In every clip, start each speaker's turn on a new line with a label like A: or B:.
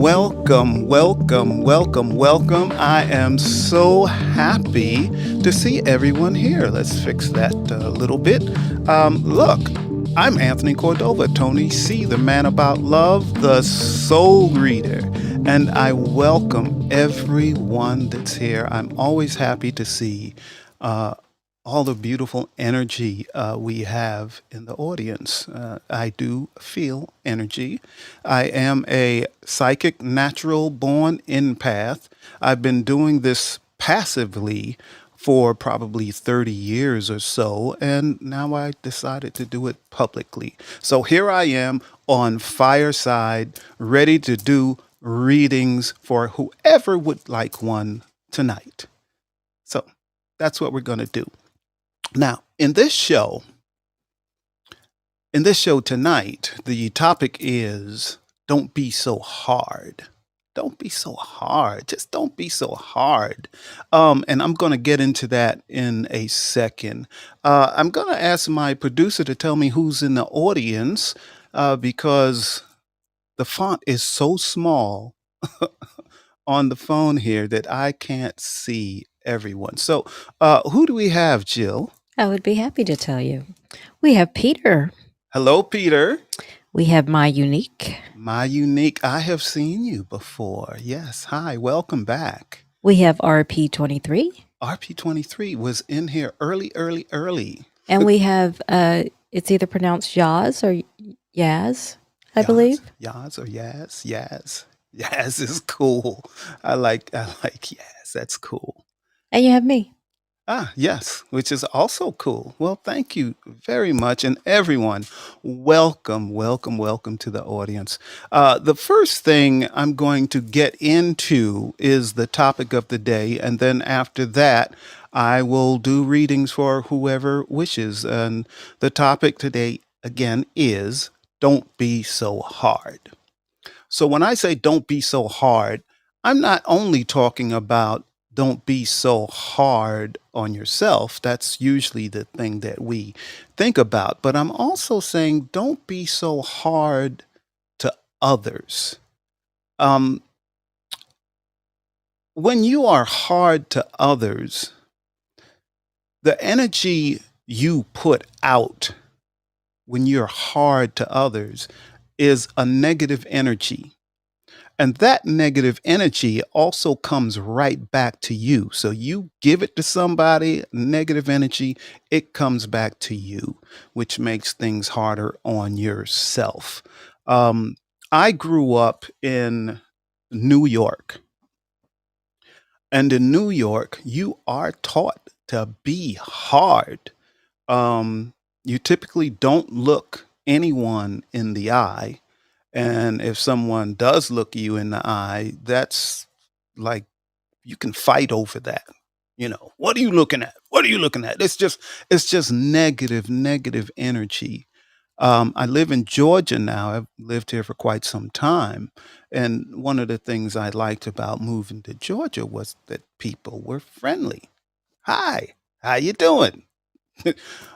A: welcome, welcome, welcome, welcome. I am so happy to see everyone here. Let's fix that a little bit. Look, I'm Anthony Cordova, Tony C., the man about love, the soul reader, and I welcome everyone that's here. I'm always happy to see uh, all the beautiful energy we have in the audience. I do feel energy. I am a psychic, natural born empath. I've been doing this passively for probably 30 years or so, and now I decided to do it publicly. So here I am on Fireside, ready to do readings for whoever would like one tonight. So that's what we're going to do. Now, in this show tonight, the topic is don't be so hard. Don't be so hard. Just don't be so hard. And I'm going to get into that in a second. I'm going to ask my producer to tell me who's in the audience because the font is so small on the phone here that I can't see everyone. So, who do we have, Jill?
B: I would be happy to tell you. We have Peter.
A: Hello, Peter.
B: We have My Unique.
A: My Unique. I have seen you before. Yes. Hi. Welcome back.
B: We have RP23.
A: RP23 was in here early, early, early.
B: And we have, it's either pronounced Yaz or Yaz, I believe.
A: Yaz or Yaz? Yaz. Yaz is cool. I like Yaz. That's cool.
B: And you have me.
A: Ah, yes, which is also cool. Well, thank you very much. And everyone, welcome, welcome, welcome to the audience. The first thing I'm going to get into is the topic of the day. And then after that, I will do readings for whoever wishes. And the topic today, again, is don't be so hard. So when I say don't be so hard, I'm not only talking about don't be so hard on yourself. That's usually the thing that we think about. But I'm also saying don't be so hard to others. Um, when you are hard to others, the energy you put out when you're hard to others is a negative energy. And that negative energy also comes right back to you. So you give it to somebody, negative energy, it comes back to you, which makes things harder on yourself. Um, I grew up in New York. And in New York, you are taught to be hard. You typically don't look anyone in the eye. And if someone does look you in the eye, that's like you can fight over that. What are you looking at? What are you looking at? It's just negative, negative energy. I live in Georgia now. I've lived here for quite some time. And one of the things I liked about moving to Georgia was that people were friendly. Hi, how you doing?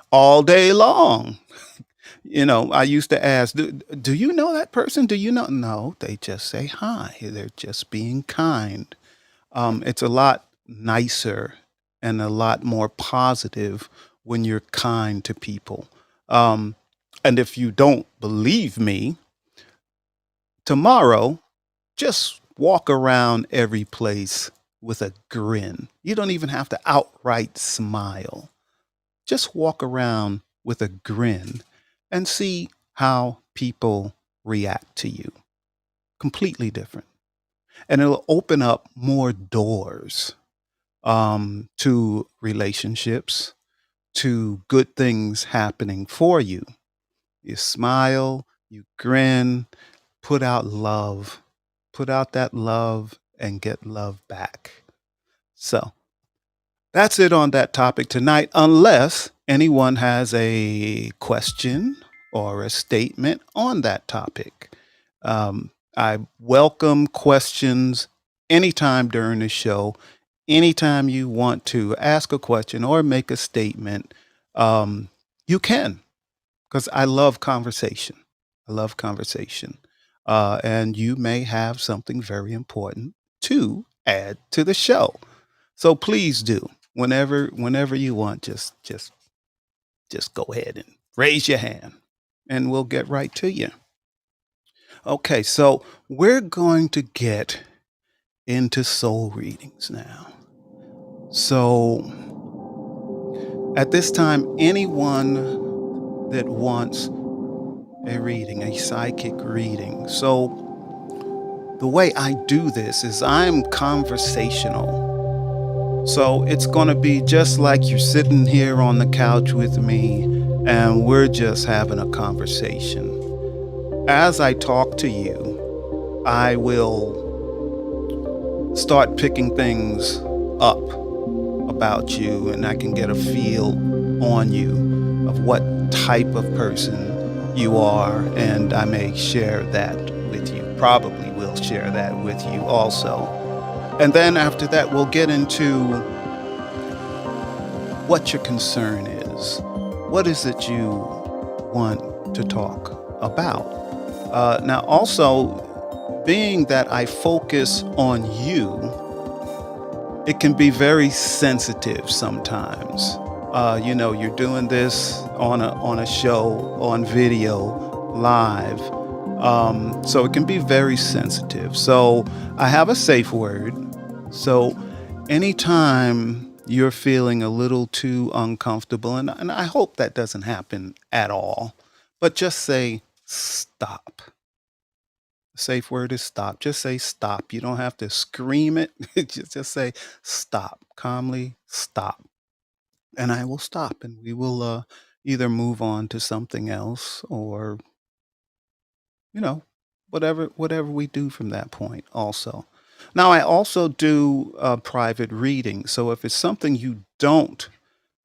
A: All day long. I used to ask, do you know that person? Do you know? No, they just say hi. They're just being kind. It's a lot nicer and a lot more positive when you're kind to people. Um, and if you don't believe me, tomorrow, just walk around every place with a grin. You don't even have to outright smile. Just walk around with a grin and see how people react to you. Completely different. And it'll open up more doors to relationships, to good things happening for you. You smile, you grin, put out love, put out that love and get love back. So that's it on that topic tonight, unless anyone has a question or a statement on that topic. I welcome questions anytime during the show. Anytime you want to ask a question or make a statement, you can, because I love conversation. I love conversation. and you may have something very important to add to the show. So please do. Whenever you want, just go ahead and raise your hand, and we'll get right to you. Okay, so we're going to get into soul readings now. So at this time, anyone that wants a reading, a psychic reading. So the way I do this is I'm conversational. So it's going to be just like you're sitting here on the couch with me and we're just having a conversation. As I talk to you, I will start picking things up about you, and I can get a feel on you of what type of person you are, and I may share that with you. Probably will share that with you also. And then after that, we'll get into what your concern is. What is it you want to talk about? Now, also, being that I focus on you, it can be very sensitive sometimes. You're doing this on a show, on video, live. So it can be very sensitive. So I have a safe word. So anytime you're feeling a little too uncomfortable, and I hope that doesn't happen at all, but just say stop. The safe word is stop. Just say stop. You don't have to scream it. Just say stop. Calmly stop. And I will stop, and we will either move on to something else, or you know, whatever we do from that point also. Now, I also do private reading. So if it's something you don't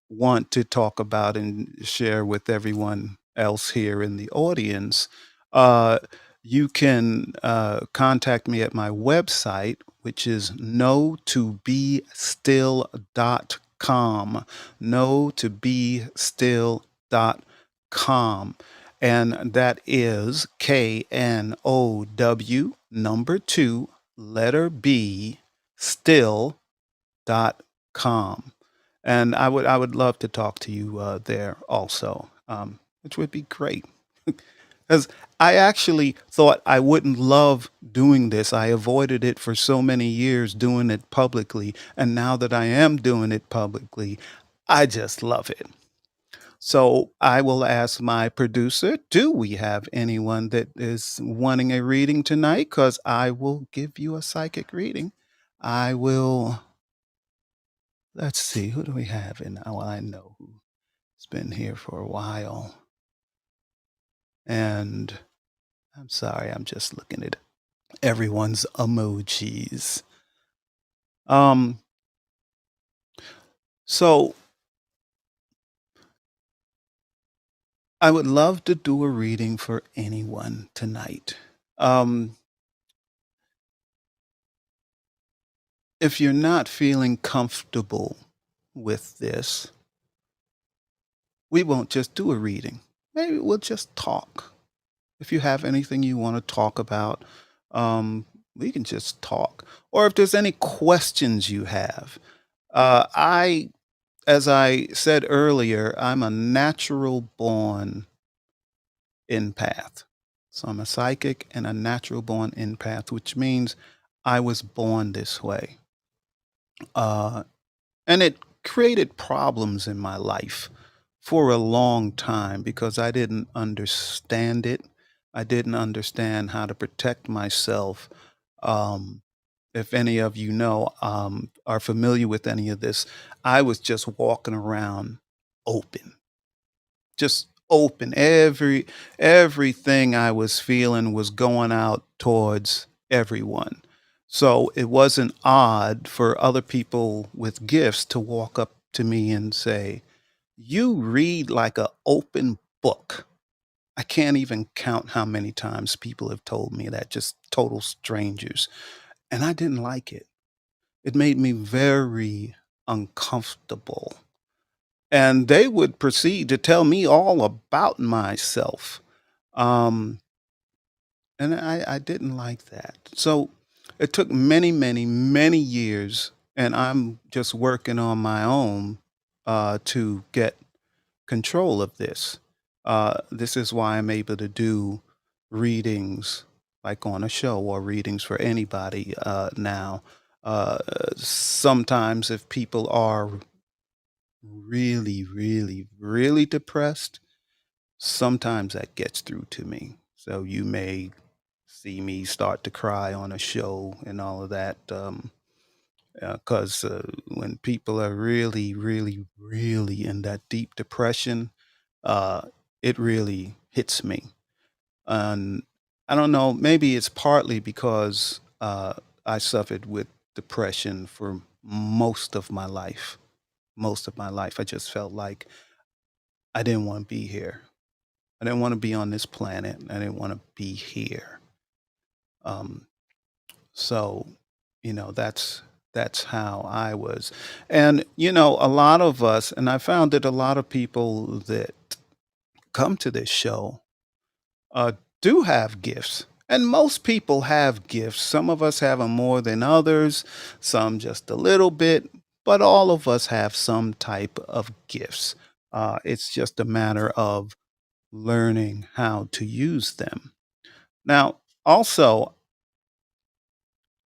A: want to talk about and share with everyone else here in the audience, uh, you can contact me at my website, which is knowtoBeStill.com. KnowtoBeStill.com. And that is KNOW number two, letter B, still.com. And I would love to talk to you there also, which would be great. Because I actually thought I wouldn't love doing this. I avoided it for so many years, doing it publicly. And now that I am doing it publicly, I just love it. So I will ask my producer, do we have anyone that is wanting a reading tonight? Because I will give you a psychic reading. I will, let's see, who do we have? And oh, I know who's been here for a while. And I'm sorry, I'm just looking at everyone's emojis. So I would love to do a reading for anyone tonight. If you're not feeling comfortable with this, we won't just do a reading. Maybe we'll just talk. If you have anything you want to talk about, we can just talk. Or if there's any questions you have, as I said earlier, I'm a natural born empath. So I'm a psychic and a natural born empath, which means I was born this way. And it created problems in my life for a long time because I didn't understand it. I didn't understand how to protect myself. Um, if any of you know, are familiar with any of this, I was just walking around open, just open. Everything I was feeling was going out towards everyone. So it wasn't odd for other people with gifts to walk up to me and say, "You read like an open book." I can't even count how many times people have told me that, just total strangers. And I didn't like it. It made me very uncomfortable. And they would proceed to tell me all about myself. Um, and I didn't like that. So it took many, many, many years, and I'm just working on my own to get control of this. This is why I'm able to do readings like on a show or readings for anybody now. Uh, Sometimes, if people are really, really, really depressed, sometimes that gets through to me. So you may see me start to cry on a show and all of that. Because when people are really, really, really in that deep depression, uh, it really hits me. And I don't know, maybe it's partly because I suffered with depression for most of my life. Most of my life, I just felt like I didn't want to be here. I didn't want to be on this planet. I didn't want to be here. Um, so, that's how I was. And a lot of us, and I found that a lot of people that come to this show uh, do have gifts. And most people have gifts. Some of us have them more than others, some just a little bit, but all of us have some type of gifts. It's just a matter of learning how to use them. Now, also,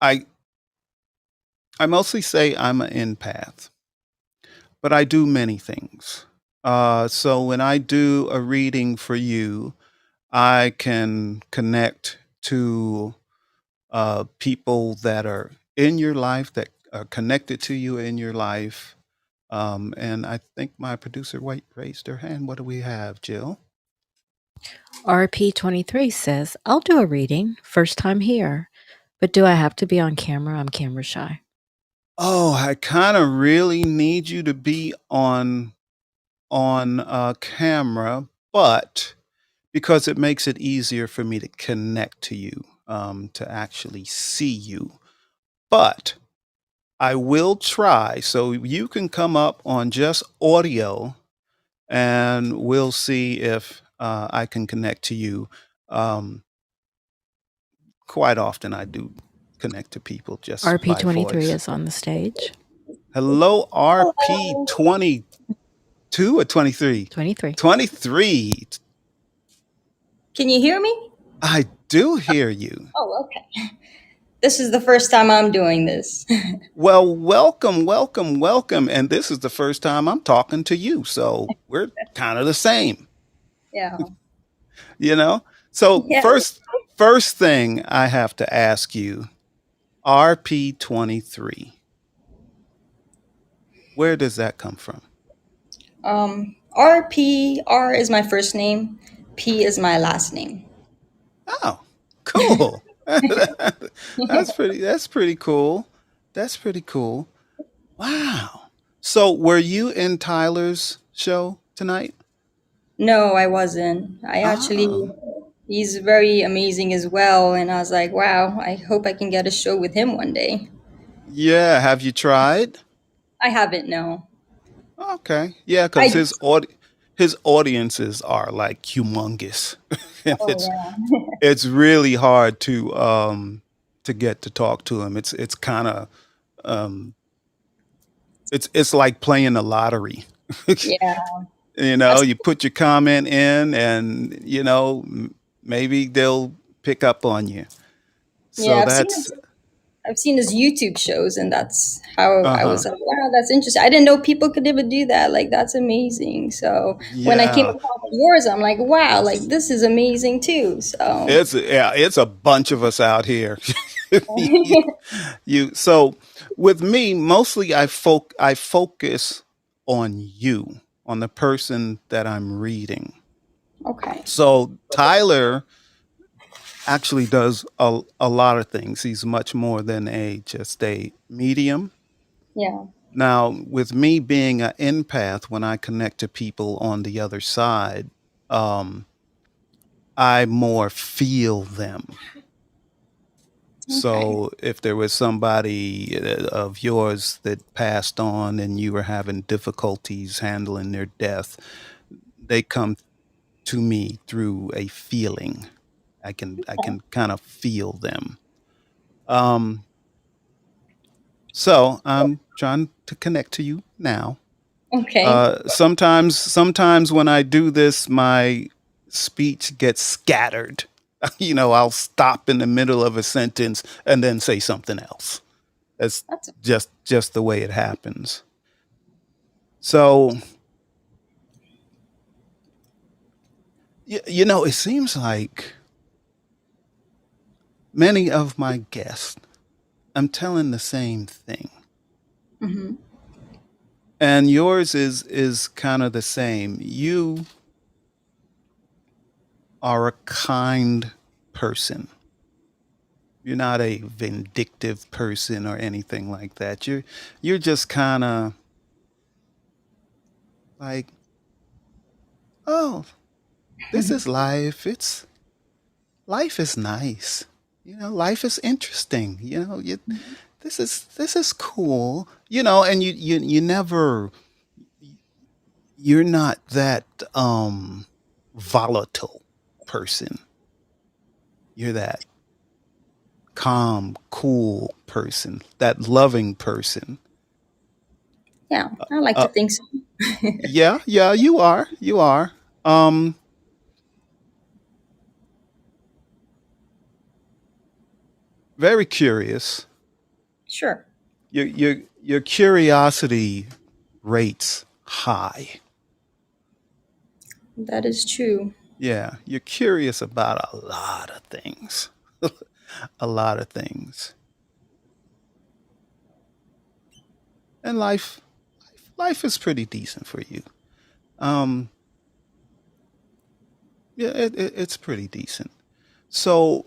A: I I mostly say I'm an empath, but I do many things. So when I do a reading for you, I can connect to people that are in your life, that are connected to you in your life. And I think my producer raised her hand. What do we have, Jill?
B: RP23 says, I'll do a reading, first time here. But do I have to be on camera? I'm camera shy.
A: Oh, I kind of really need you to be on camera, but because it makes it easier for me to connect to you, to actually see you. But I will try. So you can come up on just audio and we'll see if I can connect to you. Um, Quite often I do connect to people just by
B: RP23
A: voice.
B: is on the stage.
A: Hello,
C: Hello.
A: RP22 or 23?
B: 23.
A: 23.
C: Can you hear me?
A: I do hear you.
C: Oh, okay. This is the first time I'm doing this.
A: Well, welcome, welcome, welcome. And this is the first time I'm talking to you. So we're kind of the same,
C: Yeah.
A: you know? So
C: Yeah.
A: first thing I have to ask you, RP23. Where does that come from?
C: R is my first name. P is my last name.
A: Oh, cool. That's pretty cool. That's pretty cool. Wow. So were you in Tyler's show tonight?
C: No, I wasn't.
A: Oh.
C: He's very amazing as well. And I was like, wow, I hope I can get a show with him one day.
A: Yeah, have you tried?
C: I haven't, no.
A: Okay. Yeah, cuz
C: I,
A: his audiences are like humongous. And
C: oh, yeah.
A: it's really hard to get to talk to him. It's kind of um it's like playing the lottery.
C: Yeah. I've,
A: You put your comment in and maybe they'll pick up on you.
C: yeah,
A: So that's
C: I've seen his YouTube shows, and that's how I
A: uh-huh.
C: was like, wow, that's interesting. I didn't know people could even do that. Like, that's amazing. So when I came
A: Yeah.
C: across yours, I'm like, wow, like this is amazing too. So
A: It's a bunch of us out here. So with me, mostly I focus on you, on the person that I'm reading.
C: okay,
A: So Tyler actually does a lot of things. He's much more than just a medium.
C: yeah,
A: Now, with me being an empath, when I connect to people on the other side, um, I more feel them.
C: okay,
A: So if there was somebody of yours that passed on and you were having difficulties handling their death, they come to me through a feeling. I can kind of feel them. Um, so I'm trying to connect to you now.
C: Okay.
A: Sometimes when I do this, my speech gets scattered. I'll stop in the middle of a sentence and then say something else. That's
C: That's
A: just the way it happens. So, it seems like many of my guests, I'm telling the same thing.
C: hmm
A: And yours is kind of the same. You are a kind person. You're not a vindictive person or anything like that. You're just kind of like, oh, this is life. It's life is nice. Life is interesting. This is cool. And you never you're not that volatile person. You're that calm, cool person, that loving person.
C: Yeah, I like
A: Uh,
C: to think so.
A: yeah, you are. You are. Um, Very curious.
C: Sure.
A: Your curiosity rates high.
C: That is true.
A: Yeah, you're curious about a lot of things. A lot of things. And life is pretty decent for you. Um, yeah, it's pretty decent. So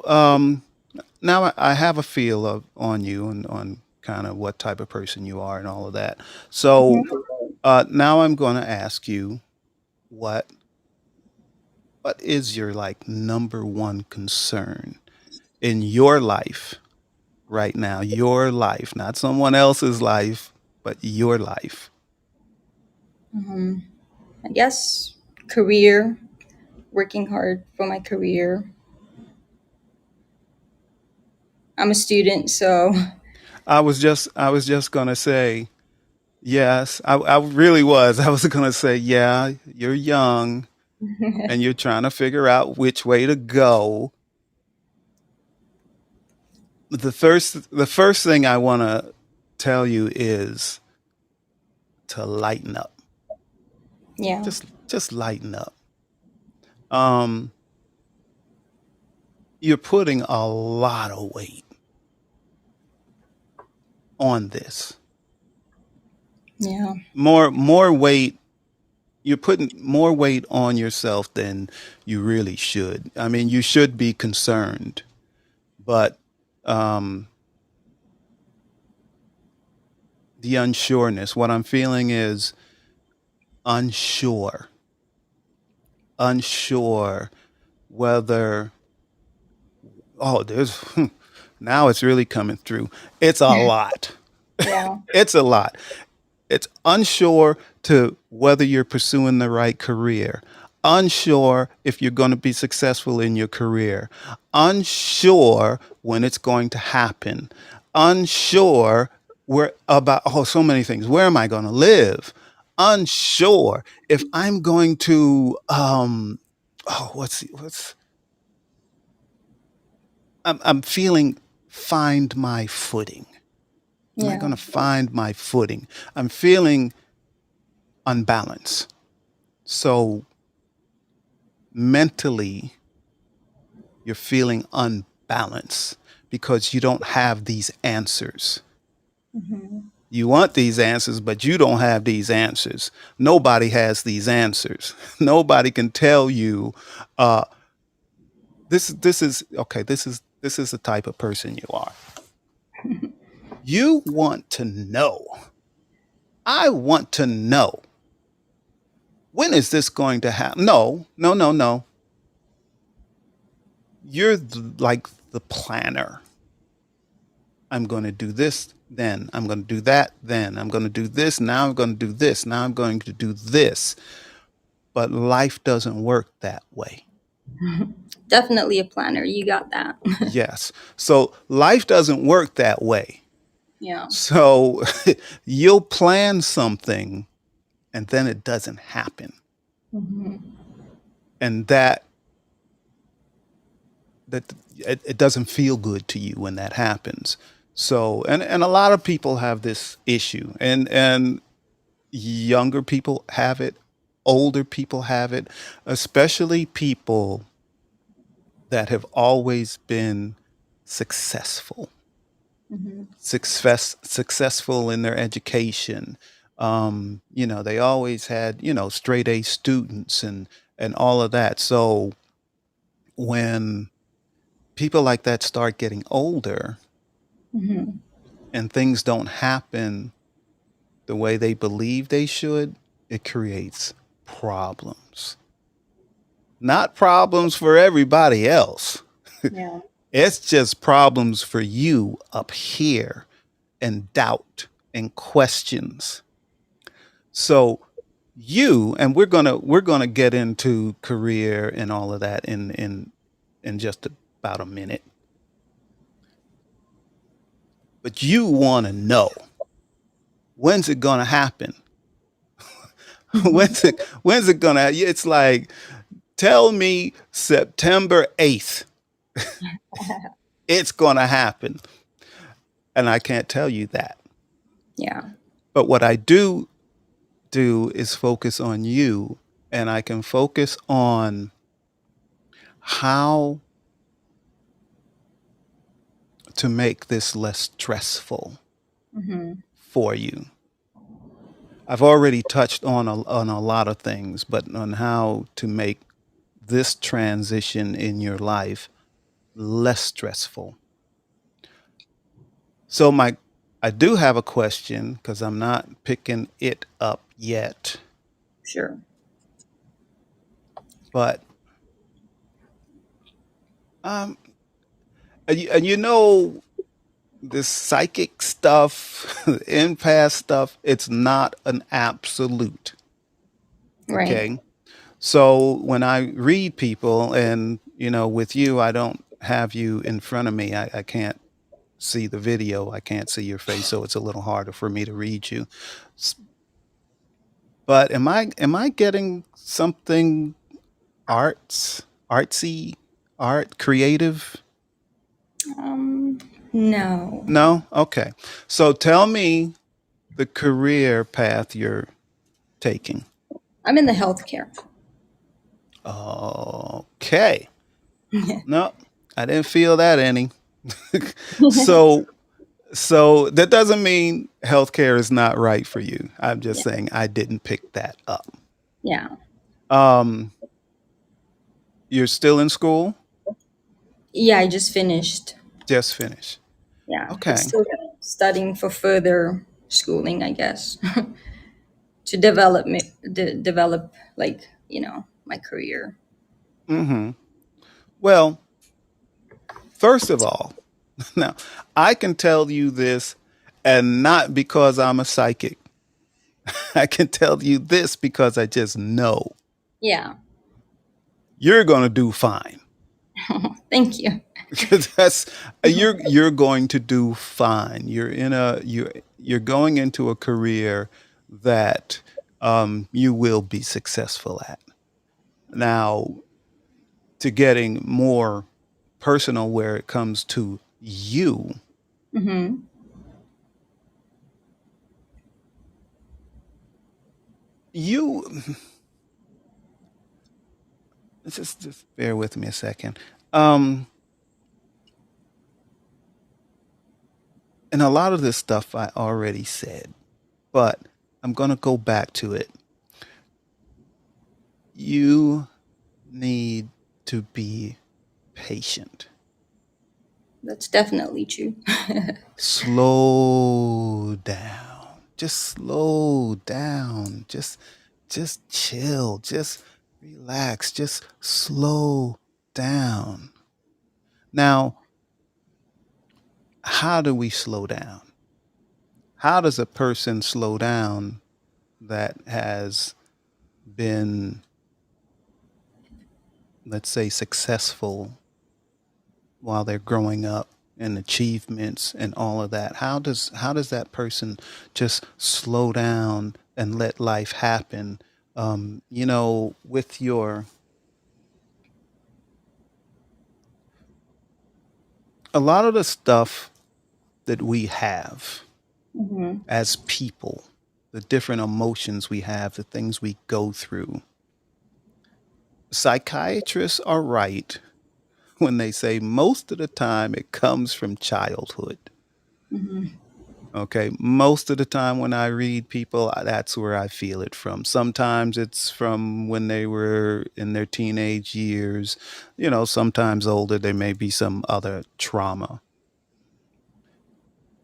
A: now I have a feel on you and on kind of what type of person you are and all of that. So
C: hmm
A: now I'm going to ask you what what is your like number one concern in your life right now? Your life, not someone else's life, but your life.
C: I guess career, working hard for my career. I'm a student, so
A: I was just going to say yes. I really was. I was going to say yeah. You're young and you're trying to figure out which way to go. The first thing I want to tell you is to lighten up.
C: yeah.
A: Just lighten up. Um, you're putting a lot of weight on this.
C: Yeah.
A: More weight. You're putting more weight on yourself than you really should. I mean, you should be concerned, but um, the unsureness. What I'm feeling is unsure, unsure whether. Oh, there's now it's really coming through. It's a lot.
C: Yeah.
A: It's a lot. It's unsure to whether you're pursuing the right career, unsure if you're going to be successful in your career, unsure when it's going to happen, unsure where about so many things. Where am I going to live? Unsure if I'm going to what's I'm feeling find my footing. Am I
C: Yeah.
A: going to find my footing? I'm feeling unbalanced. So mentally, you're feeling unbalanced because you don't have these answers. You want these answers, but you don't have these answers. Nobody has these answers. Nobody can tell you, uh, this is okay. This is the type of person you are. You want to know. I want to know, when is this going to happen? No, no, no, no. You're like the planner. I'm going to do this, then I'm going to do that, then I'm going to do this, now I'm going to do this, now I'm going to do this. But life doesn't work that way.
C: Definitely a planner. You got that.
A: Yes. So life doesn't work that way.
C: Yeah.
A: So you'll plan something and then it doesn't happen.
C: Hmm.
A: And that it doesn't feel good to you when that happens. So and a lot of people have this issue, and younger people have it, older people have it, especially people that have always been successful,
C: Hmm.
A: successful in their education. They always had, straight A students and all of that. So when people like that start getting older
C: Hmm.
A: and things don't happen the way they believe they should, it creates problems. Not problems for everybody else.
C: Yeah.
A: It's just problems for you up here, and doubt and questions. So and we're gonna get into career and all of that in just about a minute. But you want to know, when's it gonna happen? when's it gonna? It's like, tell me September 8th. It's gonna happen, and I can't tell you that.
C: Yeah.
A: But what I do is focus on you, and I can focus on how to make this less stressful
C: Hmm.
A: for you. I've already touched on a lot of things, but on how to make this transition in your life less stressful. So I do have a question because I'm not picking it up yet,
C: Sure.
A: but um, and this psychic stuff, empath stuff, it's not an absolute.
C: Right.
A: Okay. So when I read people, and with you, I don't have you in front of me. I can't see the video. I can't see your face, so it's a little harder for me to read you. S- But am I getting something artsy, creative?
C: Um, no.
A: No? Okay. So tell me the career path you're taking.
C: I'm in the healthcare.
A: Okay. No, I didn't feel that any. so so that doesn't mean healthcare is not right for you. I'm just
C: Yeah.
A: saying I didn't pick that up.
C: Yeah.
A: Um, you're still in school?
C: Yeah, I just finished.
A: Just finished.
C: Yeah, but
A: Okay.
C: still studying for further schooling, I guess, to develop me, develop like my career.
A: Mm-hmm. Well, first of all, now I can tell you this, and not because I'm a psychic. I can tell you this because I just know
C: Yeah.
A: you're going to do fine.
C: Thank you.
A: That's you're going to do fine. You're going into a career that you will be successful at. Now, to getting more personal, where it comes to you,
C: Hmm.
A: you just bear with me a second. Um, and a lot of this stuff I already said, but I'm going to go back to it. You need to be patient.
C: That's definitely true.
A: Slow down. Just slow down. Just chill. Just relax. Just slow down. Now, how do we slow down? How does a person slow down that has been let's say, successful while they're growing up and achievements and all of that, how does that person just slow down and let life happen? With a lot of the stuff that we have
C: Mm-hmm.
A: as people, the different emotions we have, the things we go through. Psychiatrists are right when they say most of the time it comes from childhood.
C: Mm-hmm.
A: Okay, most of the time when I read people, that's where I feel it from. Sometimes it's from when they were in their teenage years, sometimes older, there may be some other trauma.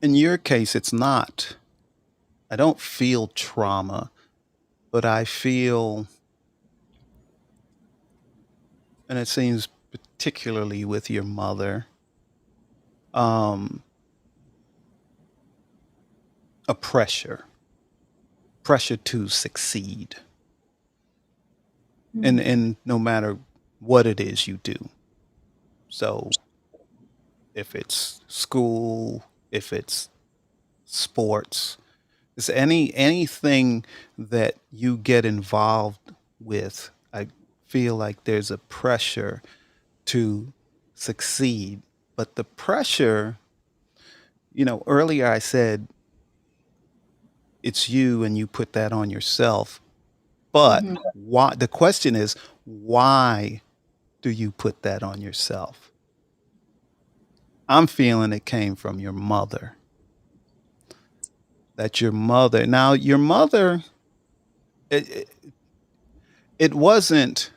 A: In your case, it's not. I don't feel trauma, but I feel, and it seems particularly with your mother, um, a pressure to succeed, and no matter what it is you do. So if it's school, if it's sports, it's anything that you get involved with, I feel like there's a pressure to succeed. But the pressure, earlier I said it's you and you put that on yourself. But
C: Mm-hmm.
A: why? The question is, why do you put that on yourself? I'm feeling it came from your mother. That your mother, now your mother, it, it, it wasn't,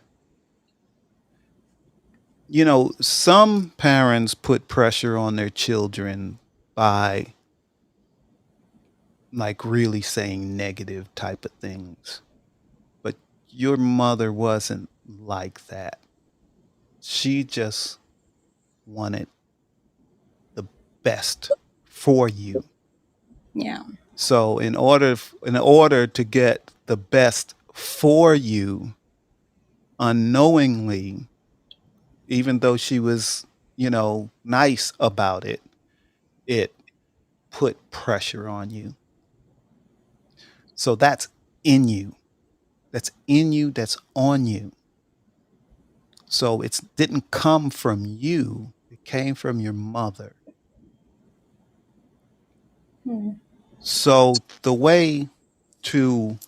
A: some parents put pressure on their children by like really saying negative type of things. But your mother wasn't like that. She just wanted the best for you.
C: Yeah.
A: So in order to get the best for you, unknowingly, even though she was, nice about it, it put pressure on you. So that's in you. That's in you, that's on you. So it didn't come from you. It came from your mother.
C: Mm-hmm.
A: So the way to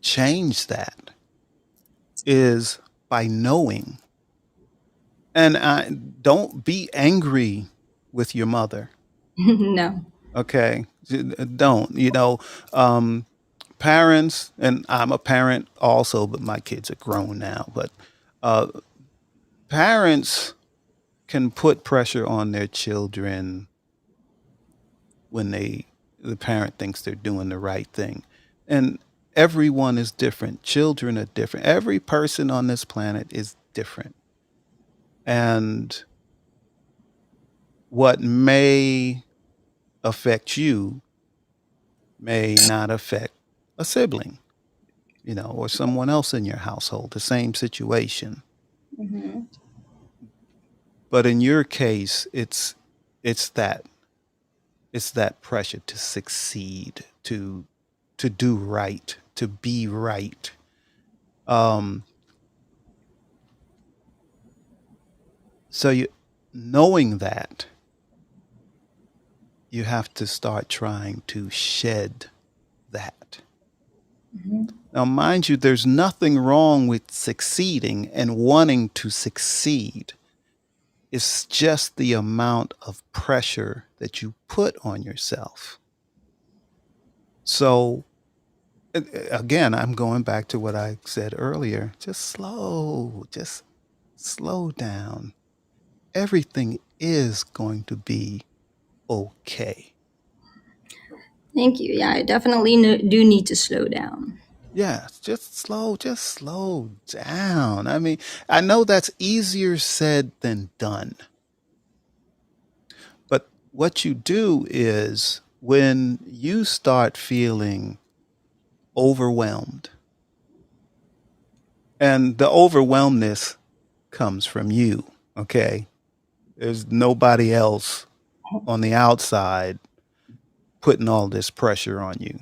A: change that is by knowing. And don't be angry with your mother.
C: No.
A: Okay. Don't, um, parents, and I'm a parent also, but my kids are grown now. But uh, parents can put pressure on their children when the parent thinks they're doing the right thing. And everyone is different. Children are different. Every person on this planet is different. And what may affect you may not affect a sibling, or someone else in your household, the same situation.
C: Mm-hmm.
A: But in your case, it's that it's that pressure to succeed, to do right, to be right. Um, so knowing that, you have to start trying to shed that.
C: Mm-hmm.
A: Now, mind you, there's nothing wrong with succeeding and wanting to succeed. It's just the amount of pressure that you put on yourself. So, again, I'm going back to what I said earlier. Just slow down. Everything is going to be okay.
C: Thank you. Yeah, I definitely do need to slow down.
A: Yeah, just slow down. I mean, I know that's easier said than done. But what you do is when you start feeling overwhelmed, and the overwhelmness comes from you. Okay. There's nobody else on the outside putting all this pressure on you.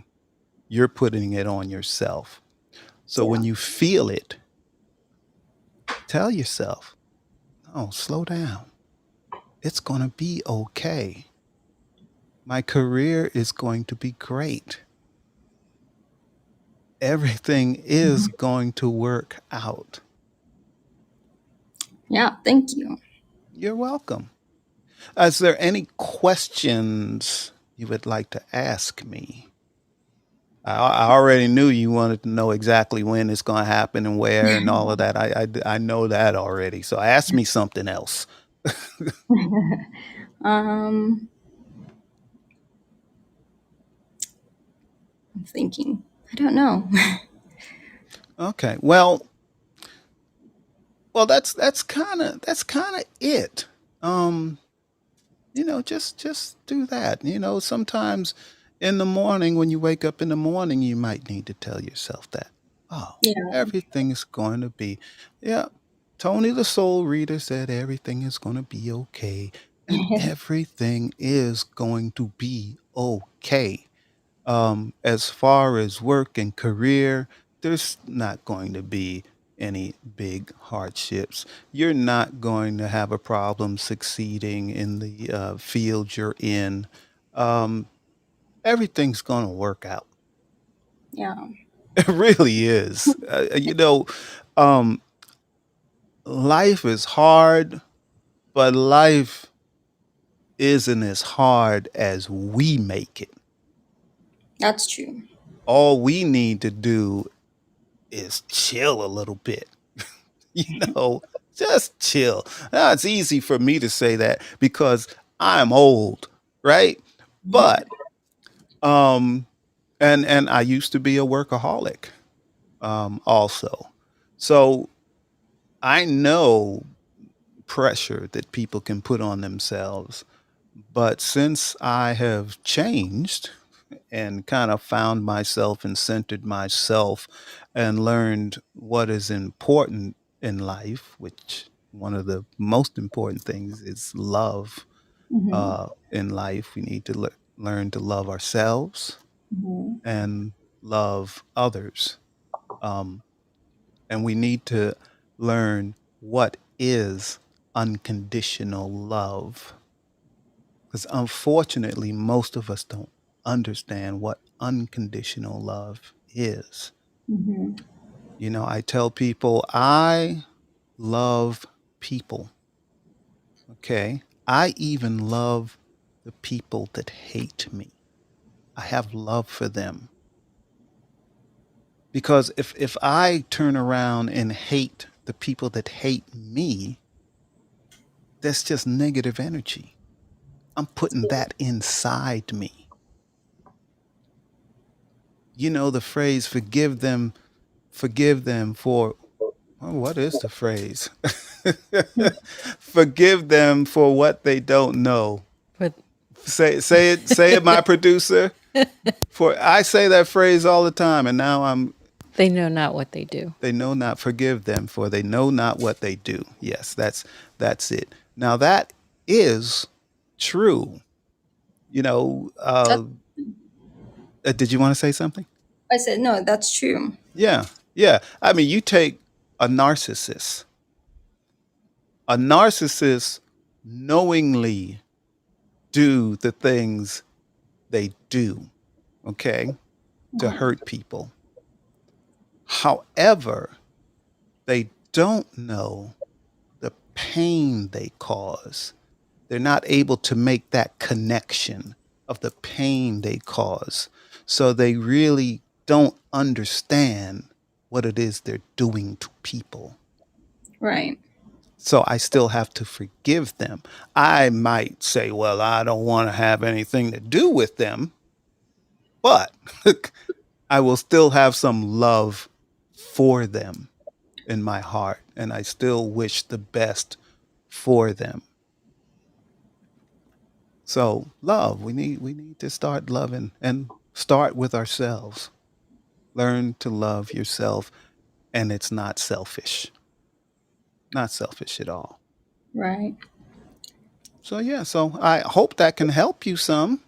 A: You're putting it on yourself. So
C: Yeah.
A: when you feel it, tell yourself, oh, slow down. It's going to be okay. My career is going to be great. Everything is going to work out.
C: Yeah. Thank you.
A: You're welcome. Is there any questions you would like to ask me? I already knew you wanted to know exactly when it's going to happen and where and all of that. I know that already. So ask me something else.
C: um, I'm thinking. I don't know.
A: Okay. Well, that's kind of it. Um, just do that. Sometimes in the morning when you wake up in the morning, you might need to tell yourself that. Oh,
C: Yeah.
A: everything's going to be, yeah. Tony the Soul Reader said everything is going to be okay, and everything is going to be okay. As far as work and career, there's not going to be any big hardships. You're not going to have a problem succeeding in the field you're in. Um, Everything's going to work out.
C: Yeah.
A: It really is. Um, life is hard, but life isn't as hard as we make it.
C: That's true.
A: All we need to do is chill a little bit. you know, just chill. Now, it's easy for me to say that because I'm old, right? But um and I used to be a workaholic also. So I know pressure that people can put on themselves. But since I have changed and kind of found myself and centered myself and learned what is important in life, which one of the most important things is love.
C: Hmm.
A: In life, we need to learn to love ourselves
C: Hmm.
A: and love others. Um, and we need to learn what is unconditional love. Because unfortunately, most of us don't understand what unconditional love is.
C: Hmm.
A: I tell people, I love people. Okay. I even love the people that hate me. I have love for them. Because if I turn around and hate the people that hate me, that's just negative energy. I'm putting that inside me. The phrase forgive them for, well, what is the phrase? Forgive them for what they don't know.
B: But
A: Say it, my producer. For I say that phrase all the time, and now
B: they know not what they do.
A: they know not forgive them, for they know not what they do. Yes, that's it. Now that is true. You know,
C: That,
A: uh, did you want to say something?
C: I said, no, that's true.
A: Yeah, yeah. I mean, you take a narcissist. A narcissist knowingly do the things they do, okay, to hurt people. However, they don't know the pain they cause. They're not able to make that connection of the pain they cause. So they really don't understand what it is they're doing to people.
C: Right.
A: So I still have to forgive them. I might say, well, I don't want to have anything to do with them, but I will still have some love for them in my heart, and I still wish the best for them. So love, we need to start loving and start with ourselves. Learn to love yourself, and it's not selfish. Not selfish at all.
C: Right.
A: So yeah, so I hope that can help you some.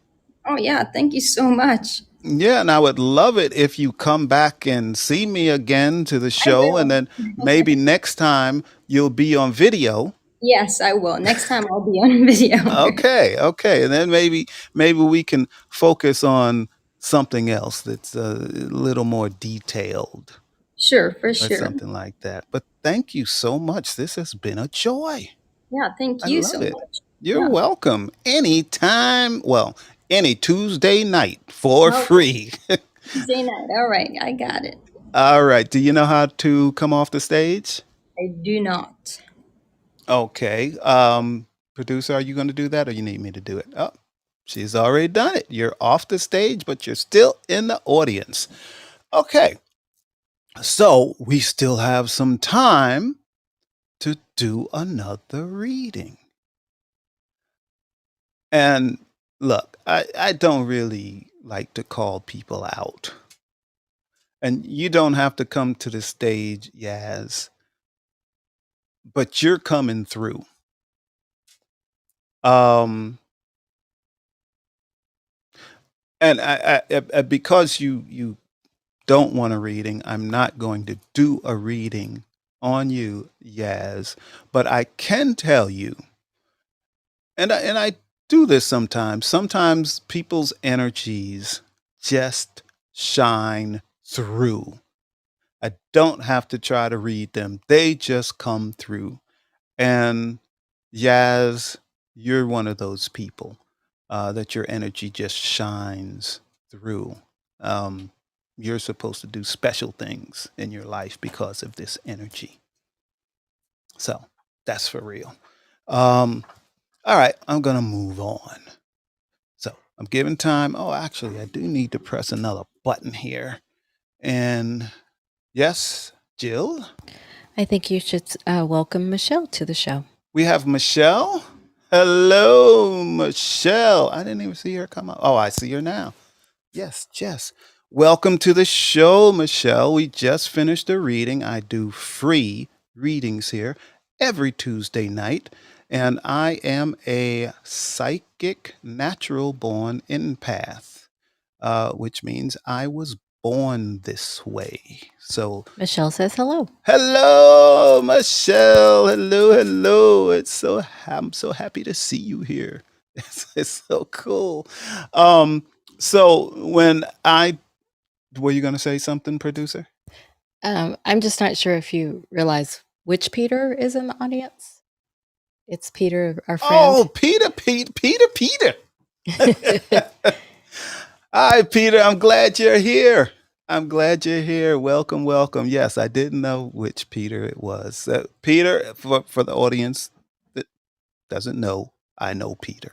C: Oh yeah, thank you so much.
A: Yeah, and I would love it if you come back and see me again to the
C: I
A: show, and
C: will.
A: then maybe next time you'll be on video.
C: Yes, I will. Next time I'll be on video.
A: Okay, okay, and then maybe we can focus on something else that's a little more detailed
C: Sure, for
A: or
C: sure.
A: something like that. But thank you so much. This has been a joy.
C: Yeah, thank
A: I
C: you so
A: love it.
C: much.
A: You're
C: Yeah.
A: welcome. Anytime, well, any Tuesday night for
C: Okay.
A: free.
C: Tuesday night. All right, I got it.
A: All right. Do you know how to come off the stage?
C: I do not.
A: Okay. Producer, are you going to do that or you need me to do it? Oh, she's already done it. You're off the stage, but you're still in the audience. Okay. So we still have some time to do another reading. And look, I don't really like to call people out. And you don't have to come to the stage, Yaz, but you're coming through. Um, and because you don't want a reading, I'm not going to do a reading on you, Yaz. But I can tell you, and I do this sometimes. Sometimes people's energies just shine through. I don't have to try to read them; they just come through. And Yaz, you're one of those people that your energy just shines through. Um, you're supposed to do special things in your life because of this energy. So that's for real. All right, I'm going to move on. So I'm giving time. Oh, actually, I do need to press another button here. And yes, Jill,
B: I think you should welcome Michelle to the show.
A: we have Michelle. Hello, Michelle. I didn't even see her come up. Oh, I see her now. Yes, Jess. Welcome to the show, Michelle. We just finished a reading. I do free readings here every Tuesday night, and I am a psychic natural born empath, which means I was born this way. So,
B: Michelle says hello.
A: hello, Michelle. Hello, hello. I'm so happy to see you here. It's so cool. So when I were you going to say something, producer?
B: I'm just not sure if you realize which Peter is in the audience. It's Peter, our
A: Oh,
B: friend.
A: Peter. Hi, Peter. I'm glad you're here. I'm glad you're here. Welcome, welcome. Yes, I didn't know which Peter it was. Peter, for the audience that doesn't know, I know Peter.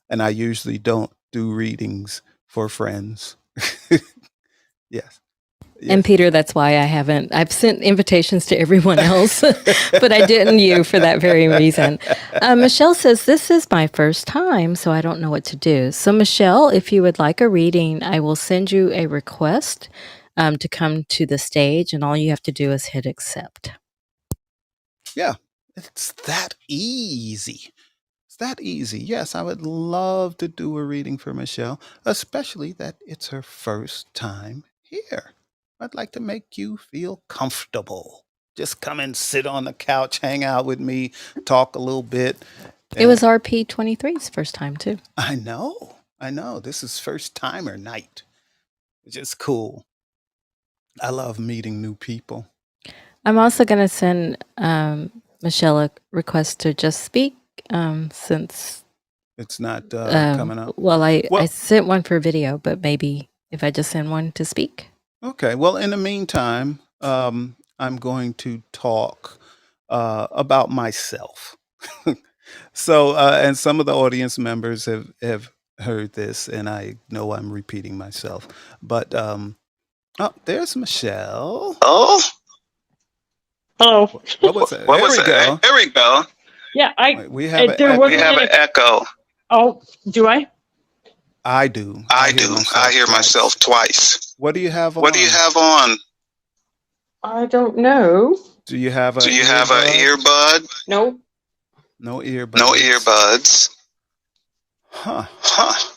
A: And I usually don't do readings for friends. Yes.
B: And
A: Yes.
B: Peter, that's why I've sent invitations to everyone else, but I didn't you for that very reason. Michelle says, this is my first time, so I don't know what to do. So Michelle, if you would like a reading, I will send you a request to come to the stage, and all you have to do is hit accept.
A: Yeah, it's that easy. It's that easy. Yes, I would love to do a reading for Michelle, especially that it's her first time here. I'd like to make you feel comfortable. Just come and sit on the couch, hang out with me, talk a little bit.
B: It was RP23's first time, too.
A: I know. This is first timer night. It's just cool. I love meeting new people.
B: I'm also going to send Michelle a request to just speak since
A: It's not coming up.
B: Well, I
A: Well-
B: sent one for video, but maybe if I just send one to speak.
A: Okay. Well, in the meantime, I'm going to talk about myself. So, and some of the audience members have heard this, and I know I'm repeating myself. But oh, there's Michelle.
D: Oh,
E: Hello.
A: What was it?
D: what was
A: There we
D: it?
A: go.
D: There we go.
E: Yeah,
A: Wait, we have an
E: there
A: echo.
E: was-
D: We have an echo.
E: Oh, do I?
A: I do.
D: I do. I hear
A: twice.
D: myself twice.
A: What do you have on?
D: What do you have on?
E: I don't know.
A: Do you have a
D: Do you have an
A: earbud?
D: earbud?
E: Nope.
A: No earbuds.
D: No earbuds.
A: Huh.
D: Huh.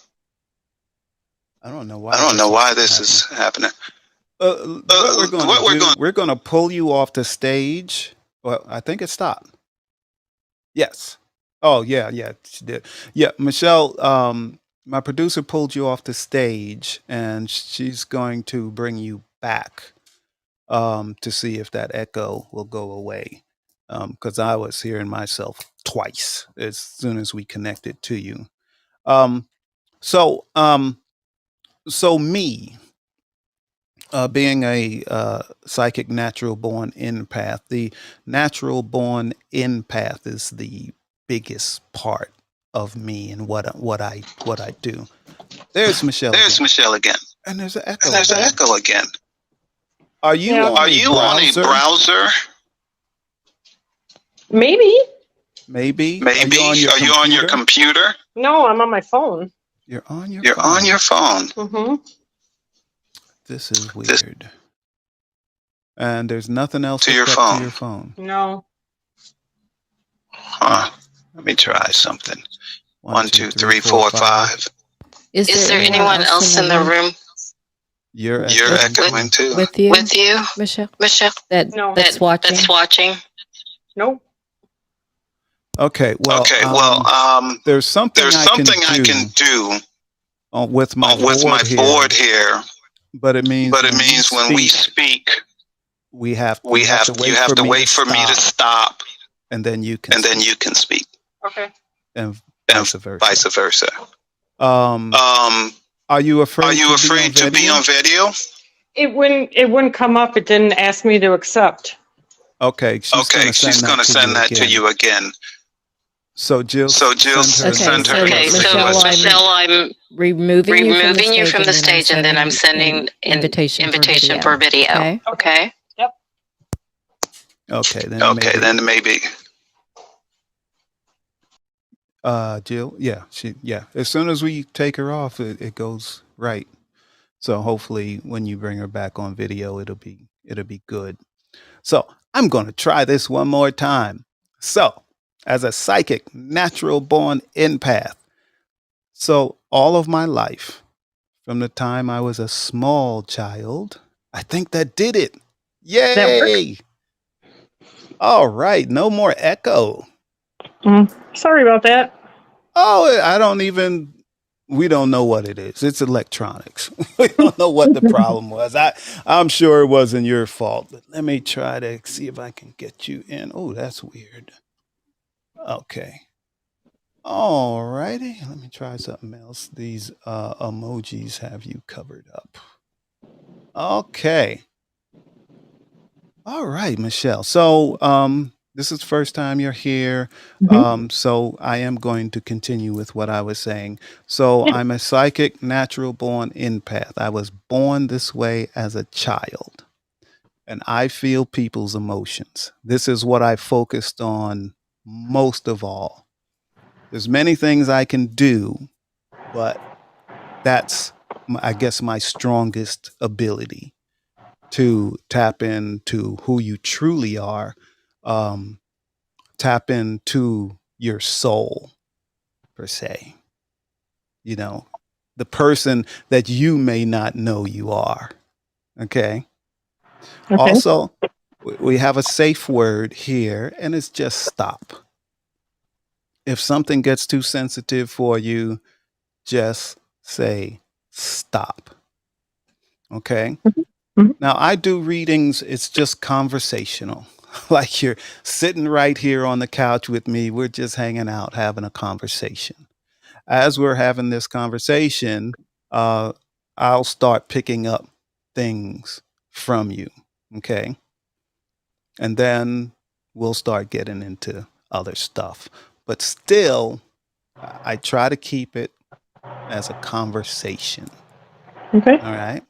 A: I don't know why.
D: I don't know why this is happening.
A: What we're going
D: what we're
A: to do?
D: gonna-
A: We're going to pull you off the stage. Well, I think it stopped. Yes. Oh yeah, she did. Yeah, Michelle. My producer pulled you off the stage, and she's going to bring you back to see if that echo will go away. Because I was hearing myself twice as soon as we connected to you. Um, so, um, so me, being a psychic natural born empath, the natural born empath is the biggest part of me and what I do. There's Michelle.
D: There's
A: again.
D: Michelle again.
A: And there's an echo.
D: There's an echo again.
A: Are you
E: Yeah.
A: on
D: Are
A: a
D: you on a
A: browser?
D: browser?
E: Maybe.
A: Maybe.
D: Maybe. Are you on your computer?
E: No, I'm on my phone.
A: You're on your.
D: You're
A: phone.
D: on your phone.
E: Mm-hmm.
A: This is weird. And there's nothing else
D: To your
A: hooked up
D: phone.
A: to your phone.
E: No.
D: Huh. Let me try something. 1, 2, 3, 4, 5.
B: Is there anyone else in the room
A: You're
D: You're
A: echoing
D: echoing too.
B: with you,
D: With you,
B: Michelle?
D: Michelle.
E: No.
B: That's watching.
D: That's watching.
E: Nope.
A: Okay. Well. There's something.
D: There's something I can do
A: with my
D: board here.
A: But it means.
D: When we speak,
A: you have to
D: wait for me to stop,
A: and then you can.
D: speak,
E: Okay.
A: And
D: and
A: vice versa.
D: Um,
A: Are you afraid?
D: are you afraid to be on video?
E: It wouldn't come up. It didn't ask me to accept.
A: Okay.
D: She's gonna send that to you again.
A: So Jill.
D: Send her.
B: Okay, so Michelle, I'm removing you from the stage, and then I'm sending an invitation for video. Okay.
A: Okay.
D: Then maybe.
A: Jill. Yeah. As soon as we take her off, it goes right. So hopefully, when you bring her back on video, it'll be good. So I'm going to try this one more time. So, as a psychic, natural born empath, so all of my life, from the time I was a small child, I think that did it. Yay! All right, no more echo.
E: Sorry about that.
A: Oh, we don't know what it is. It's electronics. We don't know what the problem was. I'm sure it wasn't your fault, but let me try to see if I can get you in. Oh, that's weird. Okay. All righty. Let me try something else. These emojis have you covered up. Okay. All right, Michelle. So this is the first time you're here. So I am going to continue with what I was saying. So I'm a psychic, natural born empath. I was born this way as a child. And I feel people's emotions. This is what I focused on most of all. There's many things I can do, but that's, I guess, my strongest ability to tap into who you truly are, tap into your soul, per se. You know, the person that you may not know you are. Okay. Also, we have a safe word here, and it's just stop. If something gets too sensitive for you, just say stop. Okay? Now, I do readings, it's just conversational. Like you're sitting right here on the couch with me. We're just hanging out, having a conversation. As we're having this conversation, I'll start picking up things from you. Okay? And then we'll start getting into other stuff. But still, I try to keep it as a conversation.
E: Okay.
A: All right.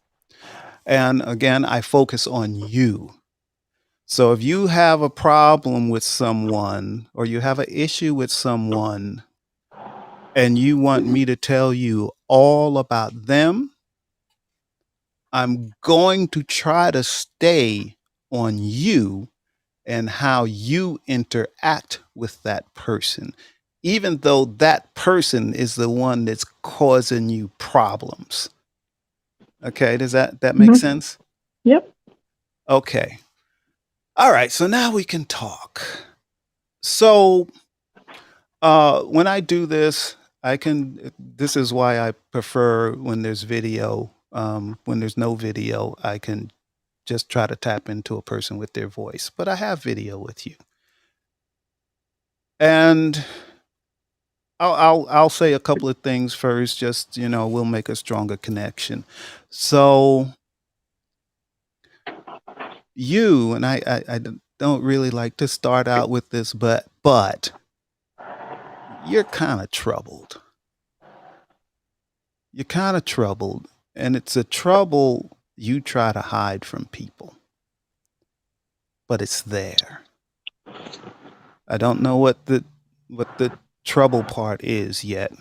A: And again, I focus on you. So if you have a problem with someone or you have an issue with someone and you want me to tell you all about them, I'm going to try to stay on you and how you interact with that person, even though that person is the one that's causing you problems. Okay, does that make
E: Mhm.
A: sense?
E: Yep.
A: Okay. All right, so now we can talk. So when I do this, this is why I prefer when there's video. When there's no video, I can just try to tap into a person with their voice, but I have video with you. And I'll say a couple of things first, just, we'll make a stronger connection. So you, and I don't really like to start out with this, but you're kind of troubled. You're kind of troubled, and it's a trouble you try to hide from people, but it's there. I don't know what the trouble part is yet,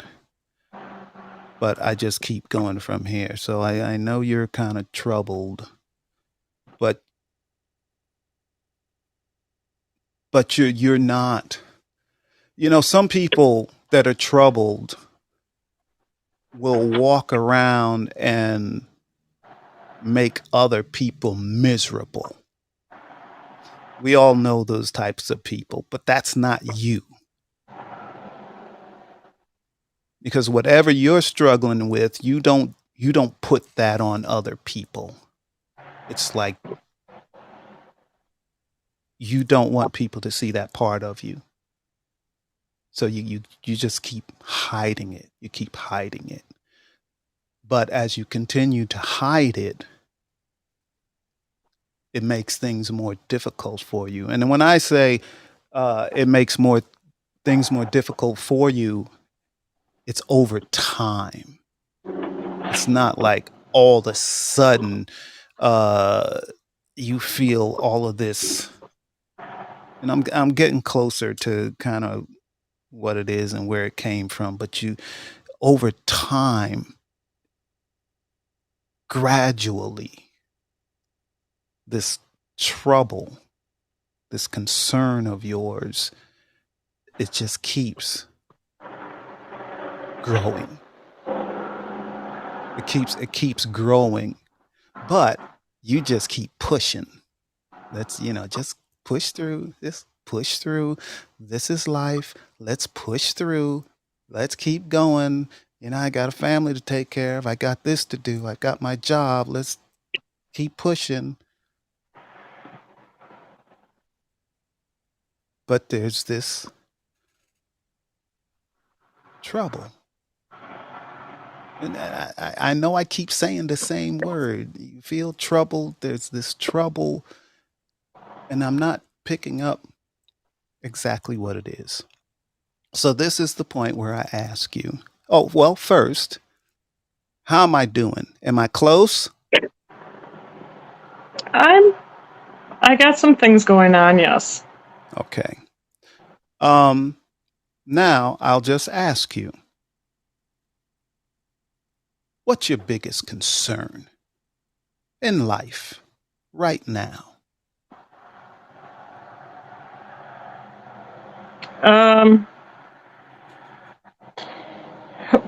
A: but I just keep going from here. So I know you're kind of troubled, but you're not. Some people that are troubled will walk around and make other people miserable. We all know those types of people, but that's not you. Because whatever you're struggling with, you don't put that on other people. It's like you don't want people to see that part of you. So you just keep hiding it. You keep hiding it. But as you continue to hide it, it makes things more difficult for you. And when I say it makes things more difficult for you, it's over time. It's not like all of a sudden you feel all of this. And I'm getting closer to kind of what it is and where it came from. But over time, gradually, this trouble, this concern of yours, it just keeps growing. It keeps growing, but you just keep pushing. Let's, just push through. Just push through. This is life. Let's push through. Let's keep going. I got a family to take care of. I got this to do. I got my job. Let's keep pushing. But there's this trouble. And I know I keep saying the same word. You feel troubled. There's this trouble. And I'm not picking up exactly what it is. So this is the point where I ask you, oh, well, first, how am I doing? Am I close?
E: I got some things going on, yes.
A: Okay. Now I'll just ask you, what's your biggest concern in life right now?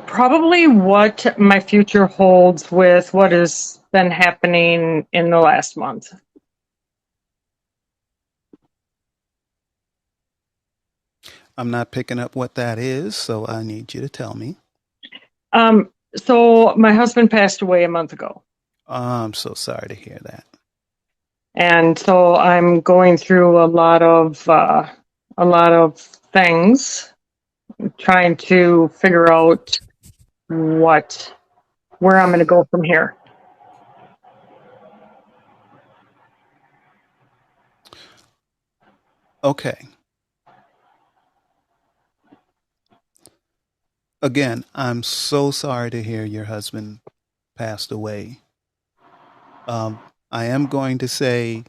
E: Probably what my future holds with what has been happening in the last month.
A: I'm not picking up what that is, so I need you to tell me.
E: So my husband passed away a month ago.
A: I'm so sorry to hear that.
E: And so I'm going through a lot of things, trying to figure out where I'm going to go from here.
A: Okay. Again, I'm so sorry to hear your husband passed away. I am going to say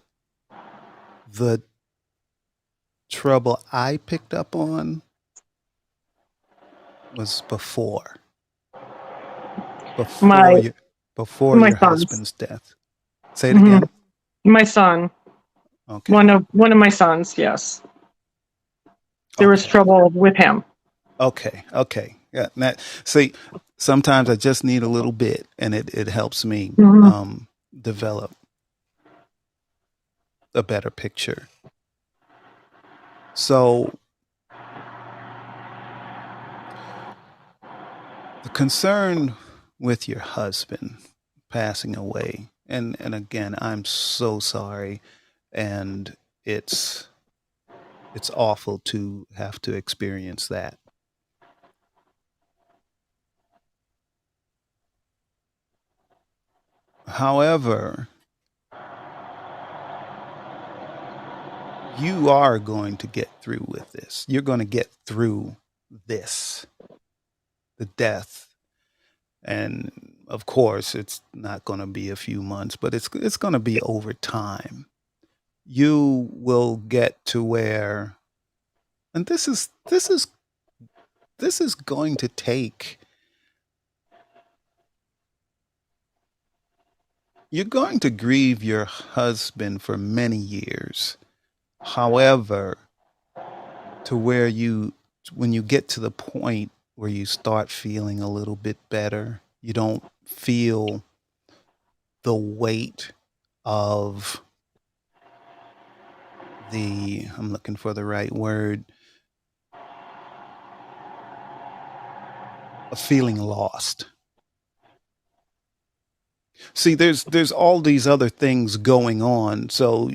A: the trouble I picked up on was before
E: My
A: your
E: son's.
A: husband's death. Say it again.
E: My son.
A: Okay.
E: One of my sons, yes. There was
A: Okay.
E: trouble with him.
A: Okay. Okay. Yeah. See, sometimes I just need a little bit, and it helps me
E: Mhm.
A: develop a better picture. So the concern with your husband passing away, and again, I'm so sorry, and it's awful to have to experience that. However, you are going to get through with this. You're going to get through this, the death. And of course, it's not going to be a few months, but it's going to be over time. You will get to where, and this is going to take, you're going to grieve your husband for many years. However, to where when you get to the point where you start feeling a little bit better, you don't feel the weight of I'm looking for the right word, of feeling lost. See, there's all these other things going on. So,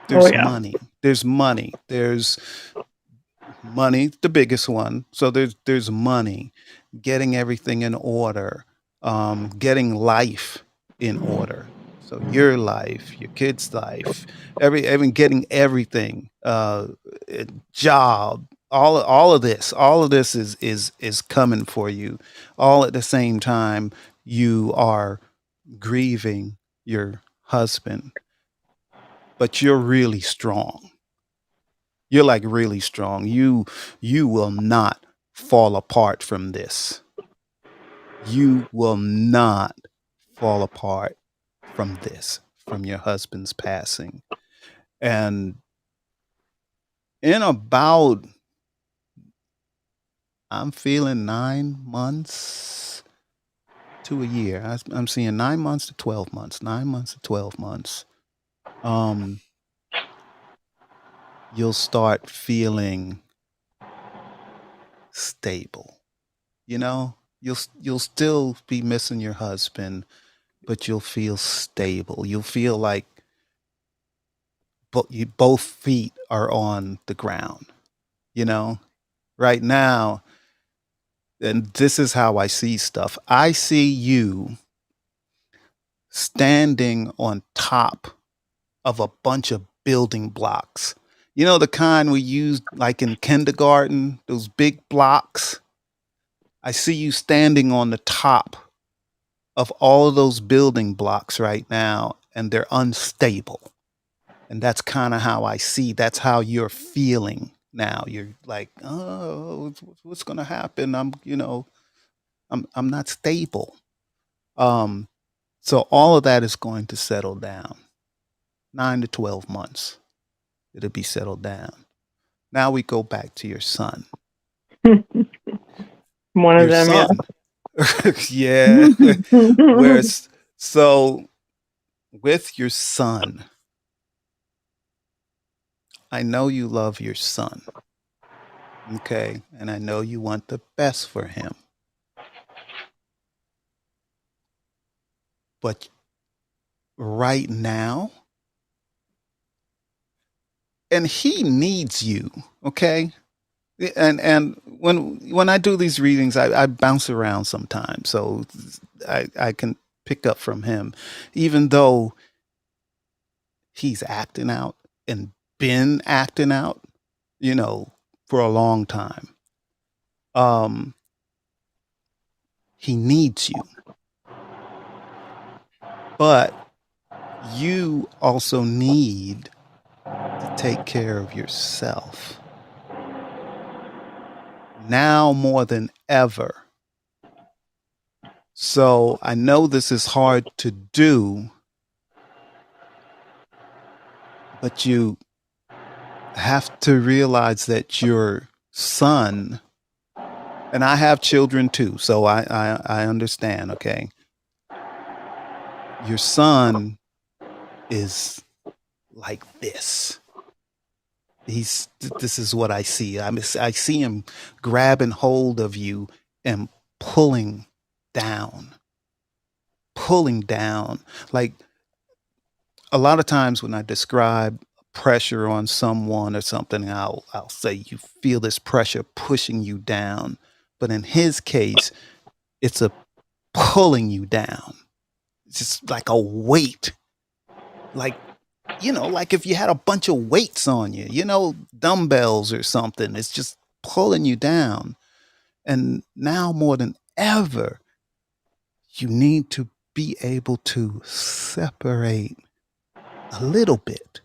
E: Oh
A: there's
E: yeah.
A: money. There's money. There's money, the biggest one. So there's money, getting everything in order, getting life in order. So your life, your kids' life, every getting everything, job, all of this is coming for you, all at the same time. You are grieving your husband, but you're really strong. You're like really strong. You will not fall apart from this. You will not fall apart from this, from your husband's passing. And in about, I'm feeling 9 months to a year. I'm seeing 9 months to 12 months, 9 months to 12 months. You'll start feeling stable. You'll still be missing your husband, but you'll feel stable. You'll feel like both feet are on the ground. You know, right now, and this is how I see stuff. I see you standing on top of a bunch of building blocks. You know, the kind we used like in kindergarten, those big blocks. I see you standing on the top of all of those building blocks right now, and they're unstable. And that's kind of how I see, that's how you're feeling now. You're like, oh, what's going to happen? I'm not stable. Um, so all of that is going to settle down. 9 to 12 months, it'll be settled down. Now we go back to your son.
E: One of
A: Your
E: them, yeah.
A: son. Yeah. Where's so with your son, I know you love your son. Okay. And I know you want the best for him. But right now, and he needs you. Okay. And when I do these readings, I bounce around sometimes. So I can pick up from him, even though he's acting out and been acting out, for a long time. He needs you. But you also need to take care of yourself. Now more than ever. So I know this is hard to do, but you have to realize that your son, and I have children too, so I understand, okay? Your son is like this. This is what I see. I see him grabbing hold of you and pulling down, pulling down. Like a lot of times when I describe pressure on someone or something, I'll say you feel this pressure pushing you down. But in his case, it's a pulling you down. It's just like a weight. Like, like if you had a bunch of weights on you, dumbbells or something, it's just pulling you down. And now more than ever, you need to be able to separate a little bit.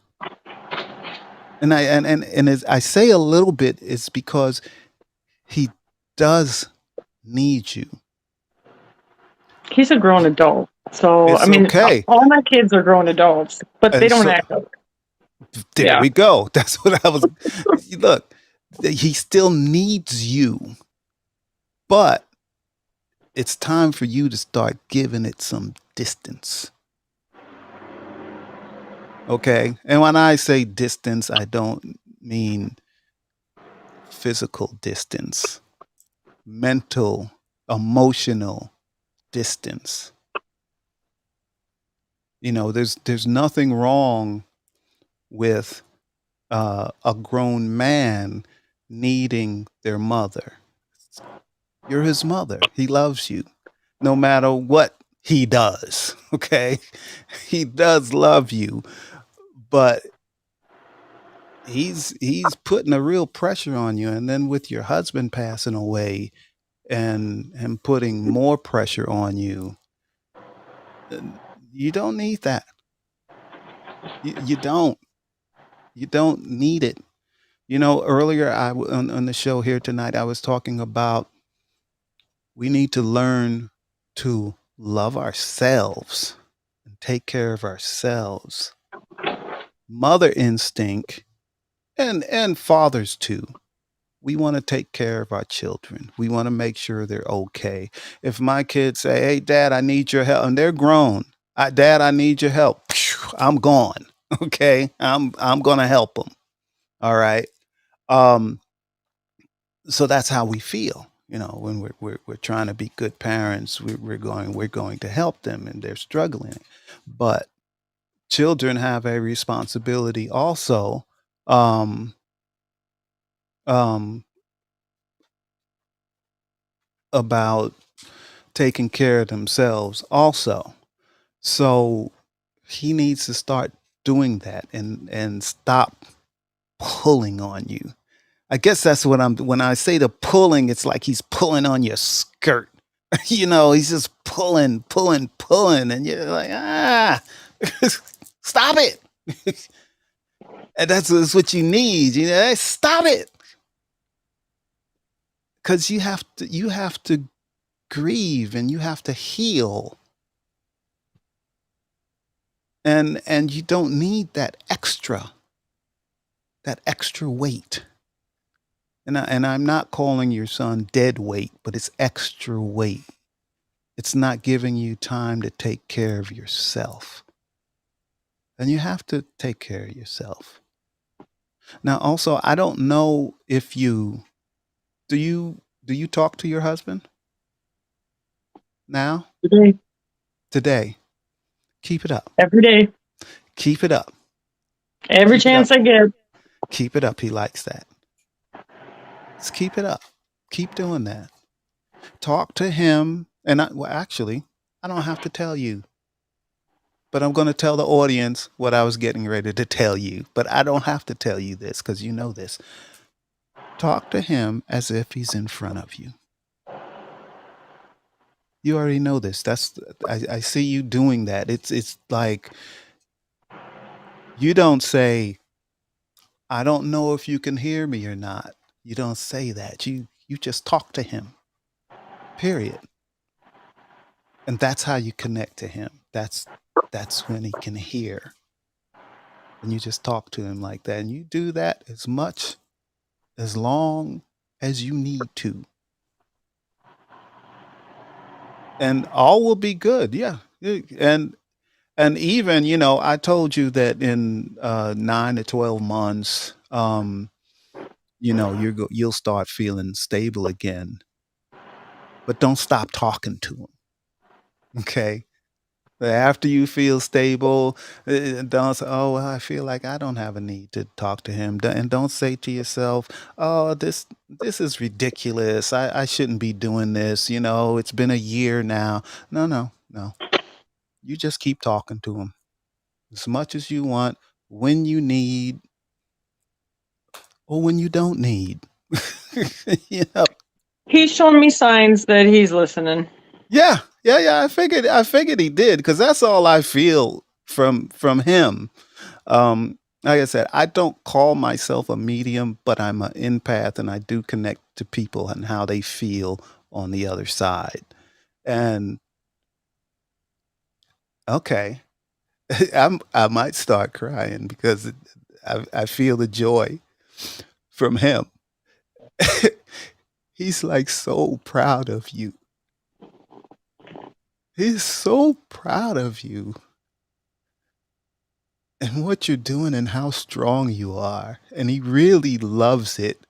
A: And as I say a little bit, it's because he does need you.
E: He's a grown adult. So,
A: It's
E: I mean,
A: okay.
E: all my kids are grown adults, but they
A: And
E: don't
A: so
E: act like
A: there
E: Yeah.
A: we go. That's what I was. Look, he still needs you, but it's time for you to start giving it some distance. Okay? And when I say distance, I don't mean physical distance, mental, emotional distance. There's nothing wrong with a grown man needing their mother. You're his mother. He loves you no matter what he does. Okay? He does love you, but he's putting a real pressure on you. And then with your husband passing away and him putting more pressure on you, you don't need that. You don't. You don't need it. Earlier on the show here tonight, I was talking about we need to learn to love ourselves and take care of ourselves. Mother instinct and fathers too. We want to take care of our children. We want to make sure they're okay. If my kids say, "Hey, Dad, I need your help," and they're grown, "Dad, I need your help," I'm gone. Okay, I'm gonna help them. All right. Um, so that's how we feel. When we're trying to be good parents, we're going to help them, and they're struggling. But children have a responsibility also. Um, um, about taking care of themselves also. So he needs to start doing that and stop pulling on you. I guess that's what when I say the pulling, it's like he's pulling on your skirt. He's just pulling, pulling, pulling, and you're like, stop it. And that's what you need. Stop it. Because you have to grieve and you have to heal. And you don't need that extra weight. And I'm not calling your son dead weight, but it's extra weight. It's not giving you time to take care of yourself. And you have to take care of yourself. Now also, I don't know if do you talk to your husband now? Today. Keep it up.
E: every day,
A: Keep it up.
E: every
A: Keep it
E: chance
A: up.
E: I get.
A: Keep it up. He likes that. Just keep it up. Keep doing that. Talk to him. And actually, I don't have to tell you, but I'm going to tell the audience what I was getting ready to tell you. But I don't have to tell you this because you know this. Talk to him as if he's in front of you. You already know this. I see you doing that. It's like you don't say, "I don't know if you can hear me or not." You don't say that. You just talk to him. Period. And that's how you connect to him. That's when he can hear. and you just talk to him like that, and you do that as long as you need to, and all will be good. Yeah. And even, I told you that in 9 to 12 months, you'll start feeling stable again, but don't stop talking to him. Okay. After you feel stable, don't say, "Oh, well, I feel like I don't have a need to talk to him." And don't say to yourself, "Oh, this is ridiculous. I shouldn't be doing this. It's been a year now." No, no, no. You just keep talking to him as much as you want, when you need, or when you don't need. you know.
E: He's shown me signs that he's listening.
A: Yeah. I figured he did, because that's all I feel from him. Like I said, I don't call myself a medium, but I'm an empath, and I do connect to people and how they feel on the other side. And okay, I might start crying because I feel the joy from him. He's like so proud of you. He's so proud of you and what you're doing and how strong you are. And he really loves it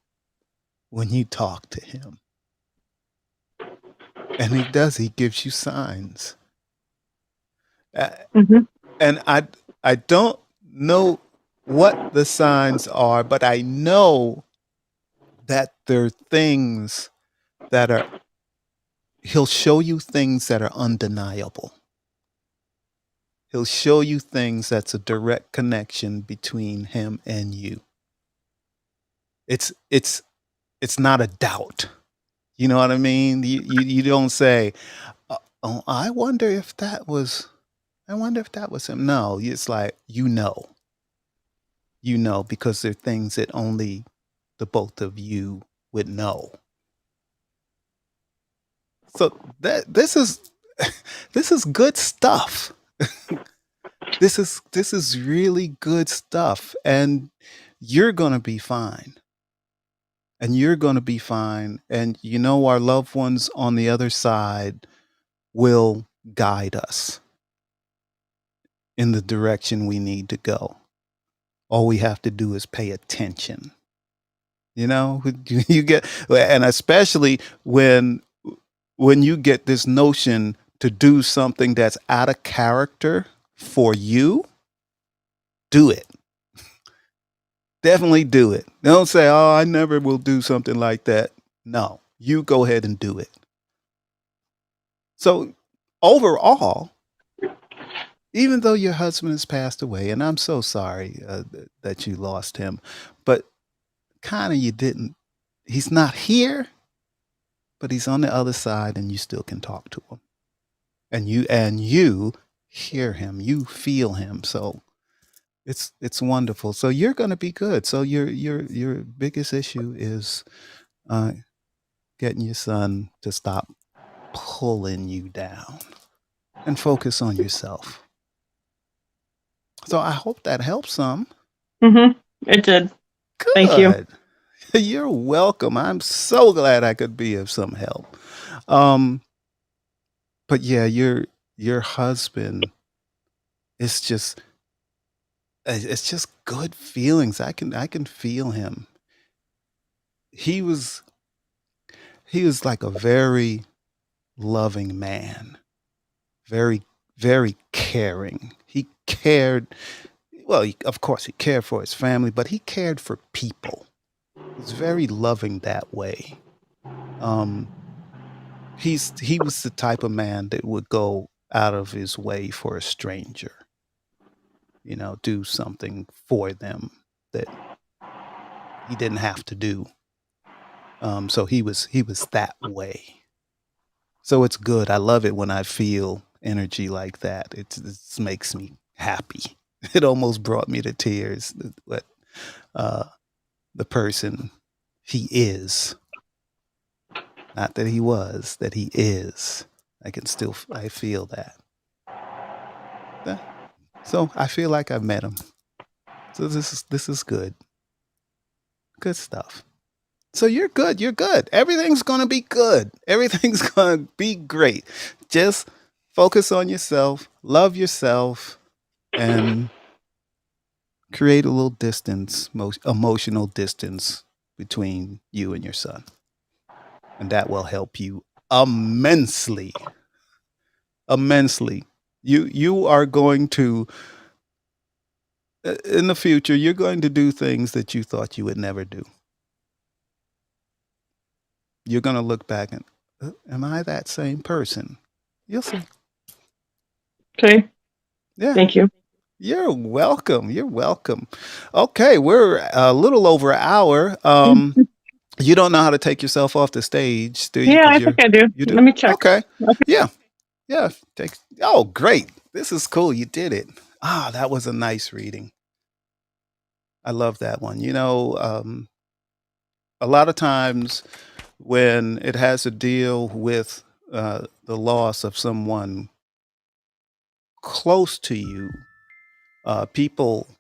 A: when you talk to him. And he does, he gives you signs.
E: Mhm.
A: And I don't know what the signs are, but I know that there are things he'll show you things that are undeniable. He'll show you things that's a direct connection between him and you. It's not a doubt. You know what I mean? You don't say, "Oh, I wonder if that was him." No, it's like, because there are things that only the both of you would know. So this is this is good stuff. This is really good stuff, and you're going to be fine. And you're going to be fine, and our loved ones on the other side will guide us in the direction we need to go. All we have to do is pay attention. You get, and especially when you get this notion to do something that's out of character for you, do it. Definitely do it. Don't say, "Oh, I never will do something like that." No, you go ahead and do it. So overall, even though your husband has passed away, and I'm so sorry that you lost him, but kind of you didn't. He's not here, but he's on the other side, and you still can talk to him, and you hear him, you feel him. So it's wonderful. So you're going to be good. So your biggest issue is getting your son to stop pulling you down and focus on yourself. So I hope that helps some.
E: It did.
A: Good.
E: Thank you.
A: You're welcome. I'm so glad I could be of some help. But yeah, your husband, it's just good feelings. I can feel him. He was like a very loving man. Very, very caring. He cared. Well, of course, he cared for his family, but he cared for people. He's very loving that way. He was the type of man that would go out of his way for a stranger. Do something for them that he didn't have to do. So he was that way. So it's good. I love it when I feel energy like that. It makes me happy. It almost brought me to tears. What the person he is, not that he was, that he is. I feel that. So I feel like I've met him. So this is good. Good stuff. So you're good. You're good. Everything's going to be good. Everything's going to be great. Just focus on yourself, love yourself, and create a little distance, emotional distance between you and your son. And that will help you immensely. Immensely. You are going to in the future, you're going to do things that you thought you would never do. You're going to look back and, am I that same person? You'll see.
E: Okay.
A: Yeah.
E: Thank you.
A: You're welcome. You're welcome. Okay, we're a little over an hour. You don't know how to take yourself off the stage, do you?
E: Yeah,
A: 'Cause
E: I
A: you're,
E: think I do.
A: you do?
E: Let me check.
A: Okay.
E: Okay.
A: Yeah. Yeah. Oh, great. This is cool. You did it. Ah, that was a nice reading. I love that one. A lot of times when it has to deal with the loss of someone close to you, people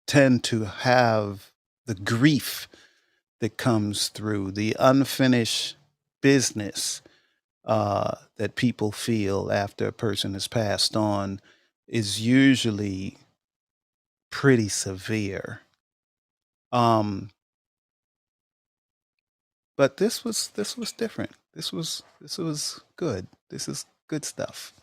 A: tend to have the grief that comes through, the unfinished business that people feel after a person has passed on is usually pretty severe. But this was different. This was good. This is good stuff.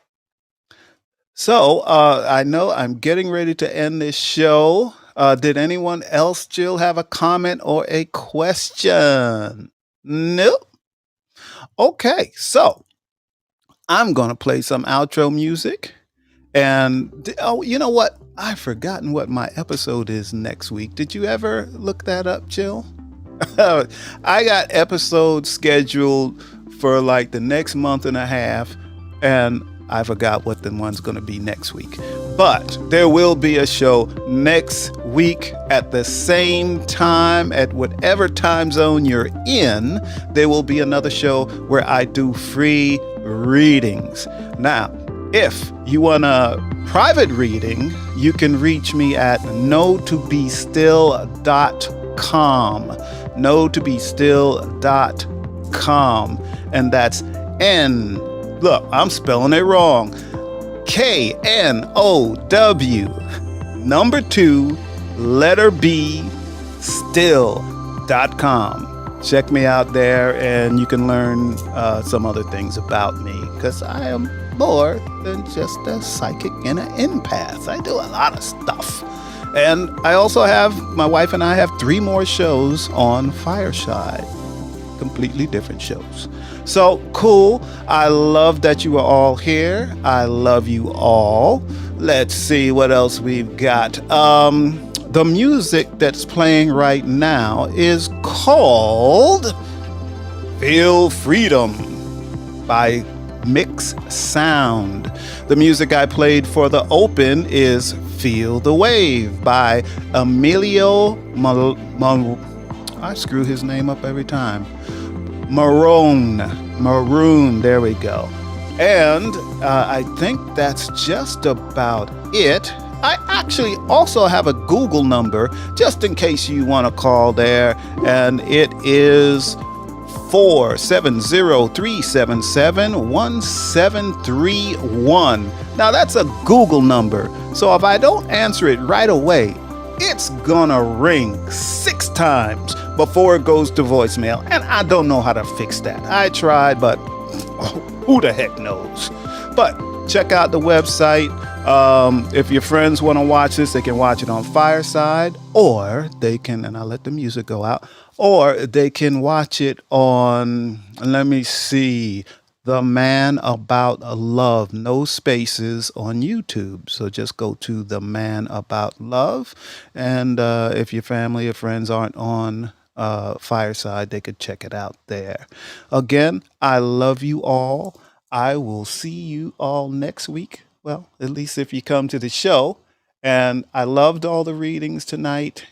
A: So I know I'm getting ready to end this show. Did anyone else, Jill, have a comment or a question? Nope. Okay, so I'm gonna play some outro music. And oh, you know what? I've forgotten what my episode is next week. Did you ever look that up, Jill? I got episodes scheduled for like the next month and a half, and I forgot what the one's going to be next week. But there will be a show next week at the same time, at whatever time zone you're in. There will be another show where I do free readings. Now, if you want a private reading, you can reach me at knowtoBestill.com. knowtoBestill.com. And that's N. Look, I'm spelling it wrong. KNOW, number 2, letter B, still.com. Check me out there and you can learn some other things about me, because I am more than just a psychic and an empath. I do a lot of stuff. And I also have, my wife and I have 3 more shows on Fireside. Completely different shows. So cool. I love that you are all here. I love you all. Let's see what else we've got. The music that's playing right now is called Feel Freedom by Mix Sound. The music I played for the open is Feel the Wave by Emilio I screw his name up every time. Maroon, there we go. And I think that's just about it. I actually also have a Google number, just in case you want to call there, and it is 470-377-1731. Now that's a Google number, so if I don't answer it right away, it's gonna ring 6 times before it goes to voicemail, and I don't know how to fix that. I tried, but who the heck knows? But check out the website. If your friends want to watch this, they can watch it on Fireside, or they can, and I'll let the music go out, or they can watch it on, let me see, The Man About Love, no spaces, on YouTube. So just go to The Man About Love, and if your family or friends aren't on Fireside, they could check it out there. Again, I love you all. I will see you all next week. Well, at least if you come to the show. And I loved all the readings tonight.